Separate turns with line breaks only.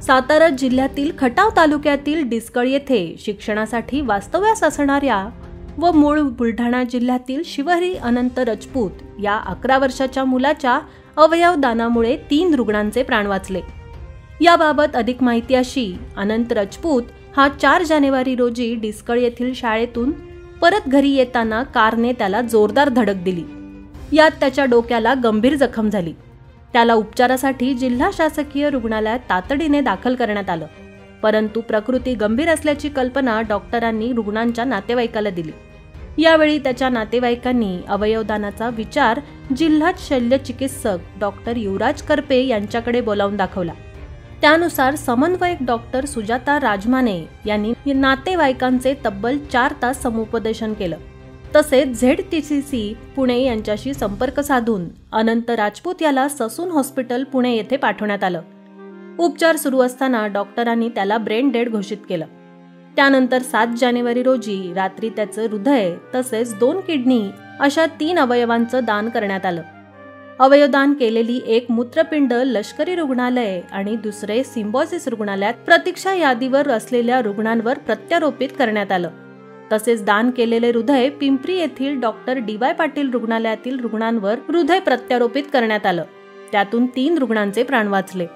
सातारा जिल्ह्यातील खटाव तालुक्यातील डिस्कळ येथे शिक्षणासाठी वास्तव्यास असणाऱ्या व मूळ बुलढाणा जिल्ह्यातील शिवहरी अनंत राजपूत या 11 वर्षाच्या मुलाच्या अवयवदानामुळे 3 रुग्णांचे प्राण वाचले। याबाबत अधिक माहिती अशी, अनंत राजपूत हा 4 जानेवारी रोजी डिस्कळ येथील शाळेतून परत घरी येताना कारने त्याला जोरदार धडक दिली। यात त्याच्या डोक्याला गंभीर जखम झाली। त्याला उपचारासाठी जिल्हा शासकीय रुग्णालयात तातडीने दाखल करण्यात आलं, परंतु प्रकृती गंभीर असल्याची कल्पना डॉक्टरांनी रुग्णांच्या नातेवाईकाला दिली। यावेळी त्याच्या नातेवाईकांनी अवयवदानाचा विचार जिल्हा शल्यचिकित्सक डॉक्टर युवराज करपे यांच्याकडे बोलावून दाखवला। त्यानुसार समन्वयक डॉक्टर सुजाता राजमाने यांनी नातेवाईकांचे तब्बल 4 तास समुपदेशन केलं। तसेच ZTCC पुणे यांच्याशी संपर्क साधून अनंत राजपूत याला ससून हॉस्पिटल पुणे येथे पाठवण्यात आलं। उपचार सुरू असताना डॉक्टरांनी त्याला ब्रेन डेड घोषित केलं। त्यानंतर 7 जानेवारी रोजी रात्री त्याचं हृदय तसेच 2 किडनी अशा 3 अवयवांचं दान करण्यात आलं। अवयवदान केलेली एक मूत्रपिंड लष्करी रुग्णालय आणि दुसरे सिम्बॉसिस रुग्णालयात प्रतीक्षा यादीवर असलेल्या रुग्णांवर प्रत्यारोपित करण्यात आलं। तसेच दान केलेले हृदय पिंपरी येथील डॉक्टर DY पाटील रुग्णालयातील रुग्णांवर हृदय प्रत्यारोपित करण्यात आलं। त्यातून 3 रुग्णांचे प्राण वाचले।